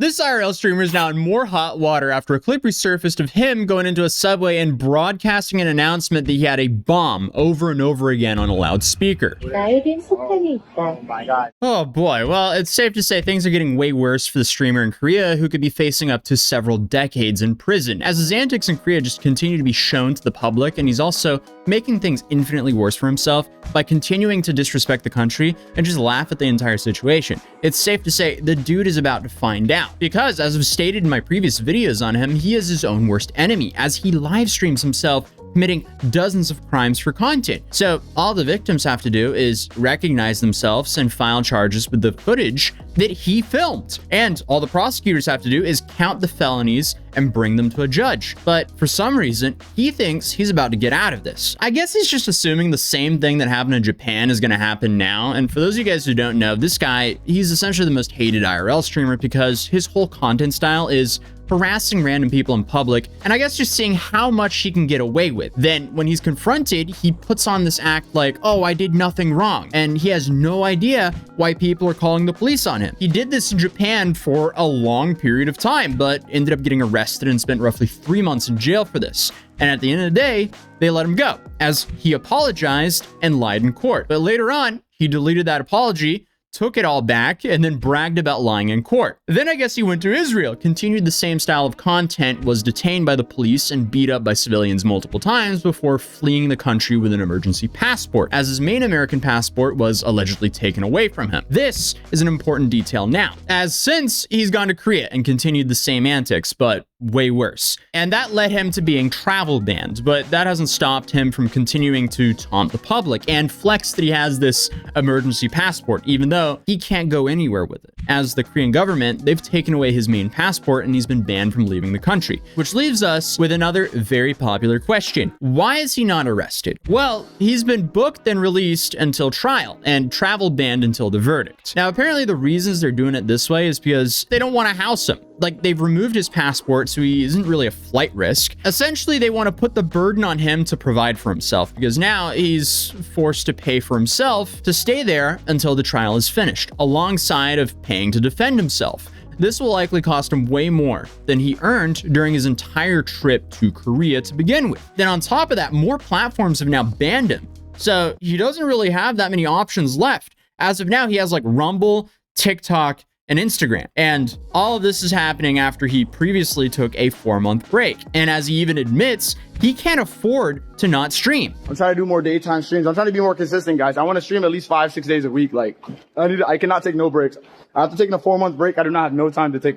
This IRL streamer is now in more hot water after a clip resurfaced of him going into a subway and broadcasting an announcement that he had a bomb over and over again on a loudspeaker. Oh my god. Oh boy, well, it's safe to say things are getting way worse for the streamer in Korea, who could be facing up to several decades in prison, as his antics in Korea just continue to be shown to the public, and he's also making things infinitely worse for himself by continuing to disrespect the country and just laugh at the entire situation. It's safe to say the dude is about to find out, because as I've stated in my previous videos on him, he is his own worst enemy, as he live streams himself committing dozens of crimes for content. So all the victims have to do is recognize themselves and file charges with the footage that he filmed. And all the prosecutors have to do is count the felonies and bring them to a judge. But for some reason, he thinks he's about to get out of this. I guess he's just assuming the same thing that happened in Japan is going to happen now. And for those of you guys who don't know, this guy, he's essentially the most hated IRL streamer because his whole content style is harassing random people in public, and I guess just seeing how much he can get away with. Then when he's confronted, he puts on this act like, oh, I did nothing wrong, and he has no idea why people are calling the police on him. He did this in Japan for a long period of time, but ended up getting arrested and spent roughly 3 months in jail for this. And at the end of the day, they let him go, as he apologized and lied in court. But later on, he deleted that apology, took it all back, and then bragged about lying in court. Then I guess he went to Israel, continued the same style of content, was detained by the police and beat up by civilians multiple times before fleeing the country with an emergency passport, as his main American passport was allegedly taken away from him. This is an important detail now, as since he's gone to Korea and continued the same antics, but way worse. And that led him to being travel banned, but that hasn't stopped him from continuing to taunt the public and flex that he has this emergency passport, even though he can't go anywhere with it. As the Korean government, they've taken away his main passport and he's been banned from leaving the country. Which leaves us with another very popular question. Why is he not arrested? Well, he's been booked and released until trial and travel banned until the verdict. Now, apparently the reasons they're doing it this way is because they don't want to house him. Like, they've removed his passport, so he isn't really a flight risk. Essentially, they want to put the burden on him to provide for himself, because now he's forced to pay for himself to stay there until the trial is finished, alongside of paying to defend himself. This will likely cost him way more than he earned during his entire trip to Korea to begin with. Then on top of that, more platforms have now banned him. So he doesn't really have that many options left. As of now, he has like Rumble, TikTok, and Instagram. And all of this is happening after he previously took a 4-month break. And as he even admits, he can't afford to not stream. I'm trying to do more daytime streams. I'm trying to be more consistent, guys. I want to stream at least 5-6 days a week. Like, I cannot take no breaks. After taking a 4-month break, I do not have no time to take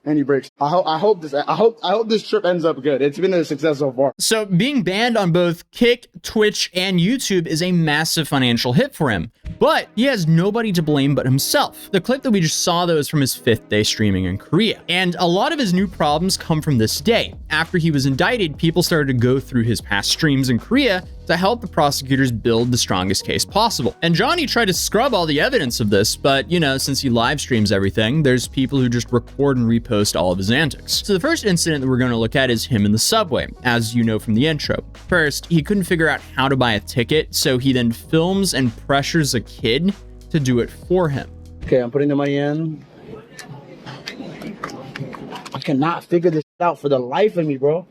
any breaks. I hope this trip ends up good. It's been a success so far. So being banned on both Kick, Twitch, and YouTube is a massive financial hit for him. But he has nobody to blame but himself. The clip that we just saw, though, is from his 5th day streaming in Korea. And a lot of his new problems come from this day. After he was indicted, people started to go through his past streams in Korea to help the prosecutors build the strongest case possible. And Johnny tried to scrub all the evidence of this, but, you know, since he live streams everything, there's people who just record and repost all of his antics. So the first incident that we're going to look at is him in the subway, as you know from the intro. First, he couldn't figure out how to buy a ticket, so he then films and pressures a kid to do it for him. Okay, I'm putting the money in. I cannot figure this out for the life of me, bro.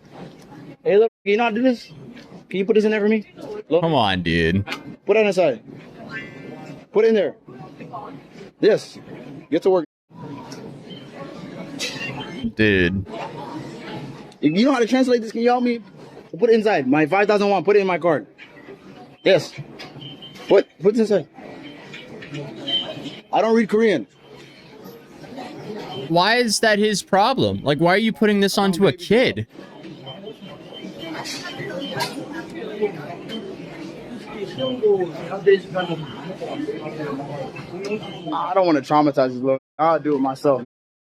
Hey, look, can you not do this? Can you put this in there for me? Look. Come on, dude. Put it on the side. Put it in there. Yes. Get to work. Dude. If you know how to translate this, can you help me? Put it inside. My 5,001. Put it in my card. Yes. Put it inside. I don't read Korean. Why is that his problem? Like, why are you putting this onto a kid? I don't want to traumatize this little. I'll do it myself.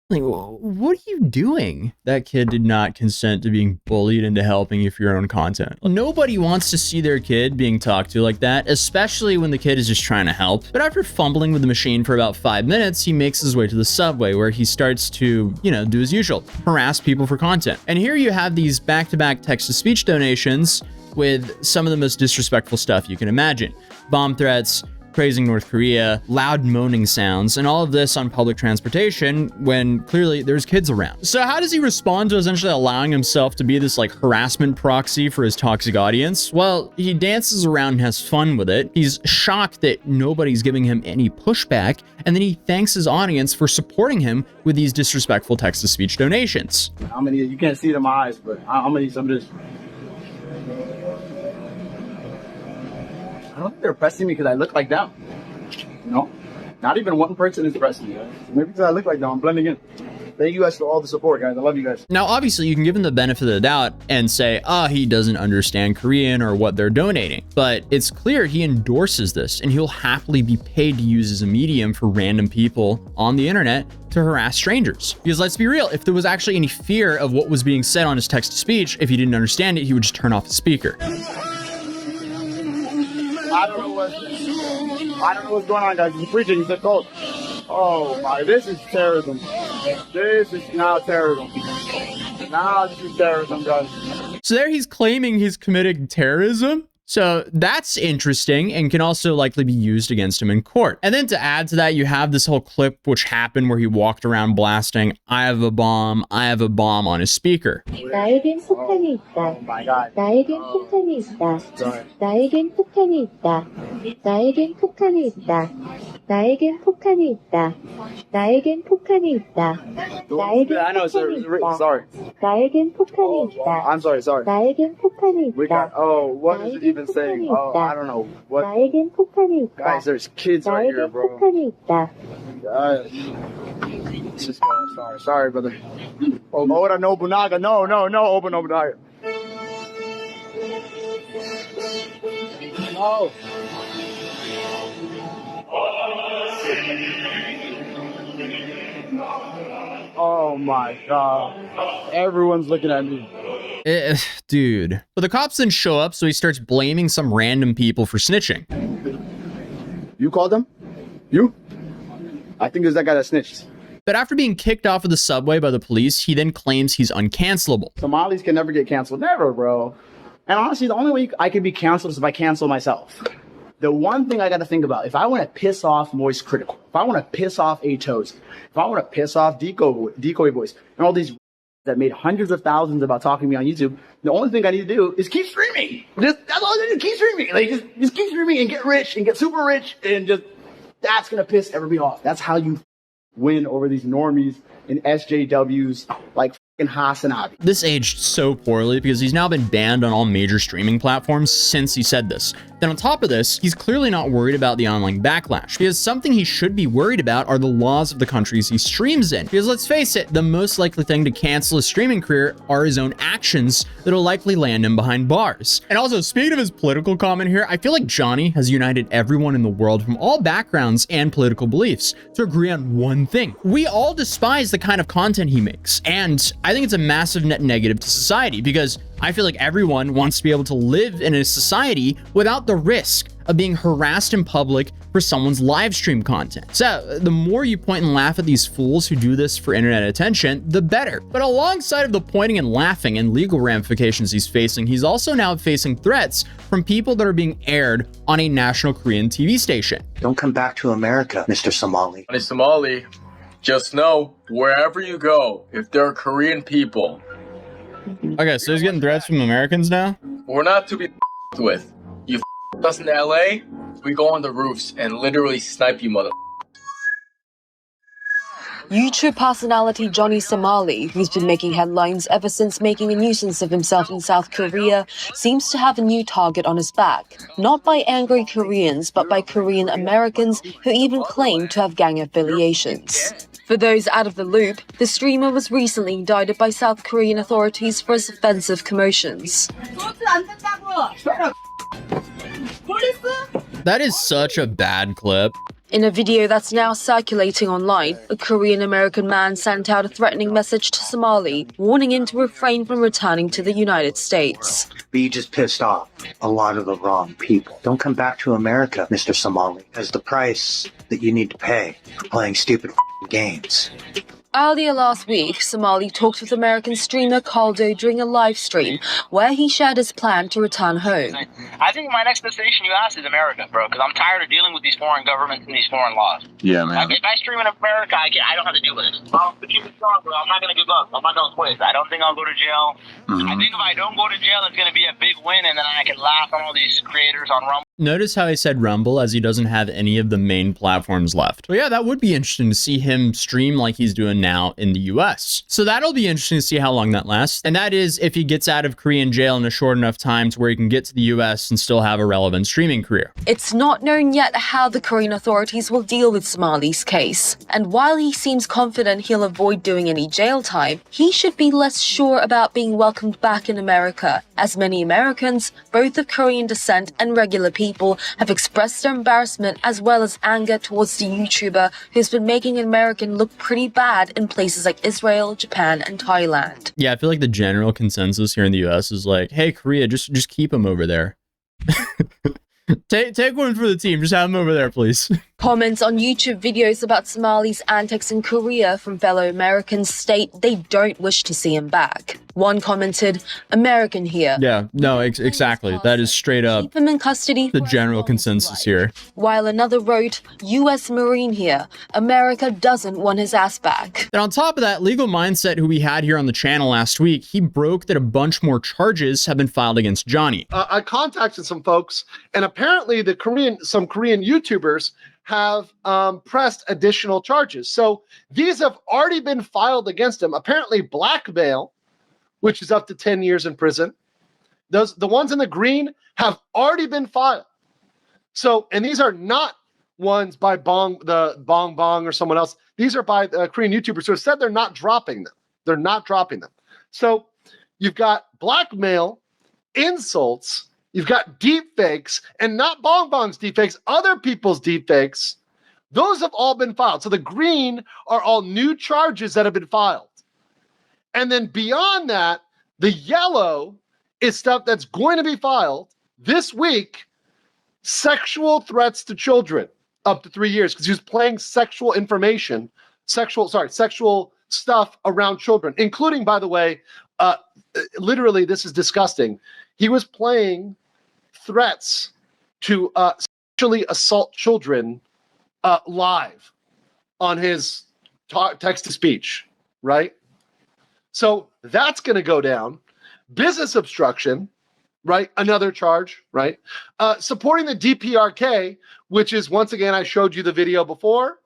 Like, what are you doing? That kid did not consent to being bullied into helping you for your own content. Nobody wants to see their kid being talked to like that, especially when the kid is just trying to help. But after fumbling with the machine for about 5 minutes, he makes his way to the subway where he starts to, you know, do his usual, harass people for content. And here you have these back-to-back text-to-speech donations with some of the most disrespectful stuff you can imagine. Bomb threats, praising North Korea, loud moaning sounds, and all of this on public transportation when clearly there's kids around. So how does he respond to essentially allowing himself to be this like harassment proxy for his toxic audience? Well, he dances around and has fun with it. He's shocked that nobody's giving him any pushback, and then he thanks his audience for supporting him with these disrespectful text-to-speech donations. I'm gonna need, you can't see it in my eyes, but I'm gonna need some of this. I don't think they're pressing me because I look like them. You know? Not even one person is pressing me, guys. Maybe because I look like them, I'm blending in. Thank you guys for all the support, guys. I love you guys. Now, obviously, you can give him the benefit of the doubt and say, he doesn't understand Korean or what they're donating. But it's clear he endorses this, and he'll happily be paid to use as a medium for random people on the internet to harass strangers. Because let's be real, if there was actually any fear of what was being said on his text-to-speech, if he didn't understand it, he would just turn off the speaker. I don't know what's going on, guys. He's preaching. He said, "Cold." Oh my! This is terrorism. This is now terrorism. Now this is terrorism, guys. So there he's claiming he's committing terrorism. So that's interesting and can also likely be used against him in court. And then to add to that, you have this whole clip which happened where he walked around blasting, I have a bomb on his speaker. 나에겐 폭탄이 있다. Oh my God. 나에겐 폭탄이 있다. Sorry. 나에겐 폭탄이 있다. 나에겐 폭탄이 있다. 나에겐 폭탄이 있다. 나에겐 폭탄이 있다. 나에겐 I know, sir. 폭탄이 있다. Sorry. 나에겐 폭탄이 있다. I'm sorry. 나에겐 폭탄이 We got. 있다. Oh, what is it even saying? Oh, I don't know. What? 나에겐 폭탄이 있다. Guys, there's kids right here, 나에겐 bro. 폭탄이 있다. Let's just go. Sorry, brother. Oh, Oda Nobunaga. No, Oda Nobunaga. No. Oh my God. Everyone's looking at me. Dude. But the cops then show up, so he starts blaming some random people for snitching. You called them? You? I think it was that guy that snitched. But after being kicked off of the subway by the police, he then claims he's uncancelable. Somalis can never get canceled. Never, bro. And honestly, the only way I can be canceled is if I cancel myself. The one thing I got to think about, if I want to piss off Moist Critical, if I want to piss off Atozy, if I want to piss off Decoy Boys, and all these that made hundreds of thousands about talking to me on YouTube, the only thing I need to do is keep streaming. That's all I need to do, keep streaming. Like, just keep streaming and get rich and get super rich, and just, that's going to piss everybody off. That's how you win over these normies and SJWs like fucking Hasanabi. This aged so poorly because he's now been banned on all major streaming platforms since he said this. Then on top of this, he's clearly not worried about the online backlash, because something he should be worried about are the laws of the countries he streams in. Because let's face it, the most likely thing to cancel his streaming career are his own actions that'll likely land him behind bars. And also, speaking of his political comment here, I feel like Johnny has united everyone in the world from all backgrounds and political beliefs to agree on one thing. We all despise the kind of content he makes, and I think it's a massive net negative to society, because I feel like everyone wants to be able to live in a society without the risk of being harassed in public for someone's live stream content. So the more you point and laugh at these fools who do this for internet attention, the better. But alongside of the pointing and laughing and legal ramifications he's facing, he's also now facing threats from people that are being aired on a national Korean TV station. Don't come back to America, Mr. Somali. Somali, just know, wherever you go, if there are Korean people, Okay, so he's getting threats from Americans now? we're not to be with. You us in LA, we go on the roofs and literally snipe you, mother. YouTube personality Johnny Somali, who's been making headlines ever since making a nuisance of himself in South Korea, seems to have a new target on his back. Not by angry Koreans, but by Korean Americans who even claim to have gang affiliations. For those out of the loop, the streamer was recently indicted by South Korean authorities for his offensive commotions. That is such a bad clip. In a video that's now circulating online, a Korean-American man sent out a threatening message to Somali, warning him to refrain from returning to the United States. But you just pissed off a lot of the wrong people. Don't come back to America, Mr. Somali, as the price that you need to pay for playing stupid games. Earlier last week, Somali talked with American streamer Caldo during a live stream where he shared his plan to return home. I think my next destination you asked is America, bro, because I'm tired of dealing with these foreign governments and these foreign laws. Yeah, man. Like, if I stream in America, I don't have to deal with it. But keep it strong, bro. I'm not going to give up. I'm not going to quit. I don't think I'll go to jail. I think if I don't go to jail, it's going to be a big win, and then I can laugh on all these creators on Rumble. Notice how he said Rumble, as he doesn't have any of the main platforms left. But yeah, that would be interesting to see him stream like he's doing now in the US. So that'll be interesting to see how long that lasts. And that is if he gets out of Korean jail in a short enough time to where he can get to the US and still have a relevant streaming career. It's not known yet how the Korean authorities will deal with Somali's case. And while he seems confident he'll avoid doing any jail time, he should be less sure about being welcomed back in America, as many Americans, both of Korean descent and regular people, have expressed their embarrassment as well as anger towards the YouTuber who's been making an American look pretty bad in places like Israel, Japan, and Thailand. Yeah, I feel like the general consensus here in the US is like, hey, Korea, just keep him over there. Take one for the team. Just have him over there, please. Comments on YouTube videos about Somali's antics in Korea from fellow Americans state they don't wish to see him back. One commented, "American here." Yeah, no, exactly. That is straight up Keep him in custody. the general consensus here. While another wrote, "U.S. Marine here. America doesn't want his ass back." And on top of that, Legal Mindset, who we had here on the channel last week, he broke that a bunch more charges have been filed against Johnny. I contacted some folks, and apparently some Korean YouTubers have pressed additional charges. So these have already been filed against him. Apparently blackmail, which is up to 10 years in prison. The ones in the green have already been filed. So, and these are not ones by Bong or someone else. These are by Korean YouTubers who have said they're not dropping them. They're not dropping them. So you've got blackmail, insults, you've got deep fakes, and not Bong's deep fakes, other people's deep fakes. Those have all been filed. So the green are all new charges that have been filed. And then beyond that, the yellow is stuff that's going to be filed this week. Sexual threats to children up to 3 years because he was playing sexual stuff around children, including, by the way, literally, this is disgusting. He was playing threats to sexually assault children live on his text-to-speech, right? So that's going to go down. Business obstruction, right? Another charge, right? Supporting the DPRK, which is, once again, I showed you the video before.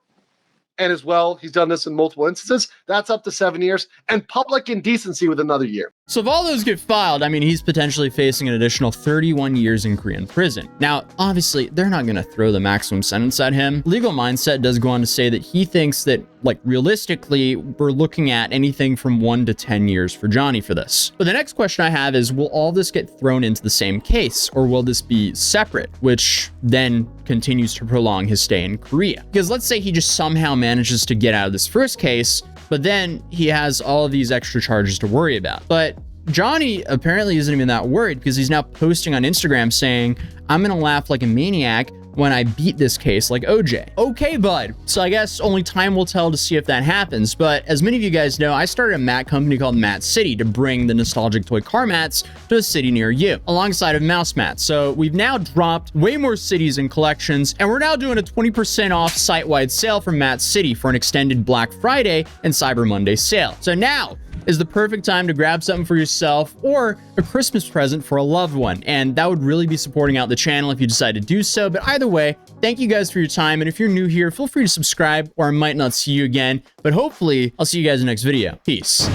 And as well, he's done this in multiple instances. That's up to 7 years. And public indecency with another year. So if all those get filed, I mean, he's potentially facing an additional 31 years in Korean prison. Now, obviously, they're not going to throw the maximum sentence at him. Legal Mindset does go on to say that he thinks that, like, realistically, we're looking at anything from 1 to 10 years for Johnny for this. But the next question I have is, will all this get thrown into the same case, or will this be separate, which then continues to prolong his stay in Korea? Because let's say he just somehow manages to get out of this first case, but then he has all of these extra charges to worry about. But Johnny apparently isn't even that worried because he's now posting on Instagram saying, "I'm gonna laugh like a maniac when I beat this case like OJ." Okay, bud. So I guess only time will tell to see if that happens. But as many of you guys know, I started a mat company called Mat City to bring the nostalgic toy car mats to a city near you, alongside of Mouse Mats. So we've now dropped way more cities and collections, and we're now doing a 20% off site-wide sale from Mat City for an extended Black Friday and Cyber Monday sale. So now is the perfect time to grab something for yourself or a Christmas present for a loved one. And that would really be supporting out the channel if you decide to do so. But either way, thank you guys for your time. And if you're new here, feel free to subscribe or I might not see you again. But hopefully I'll see you guys in the next video. Peace.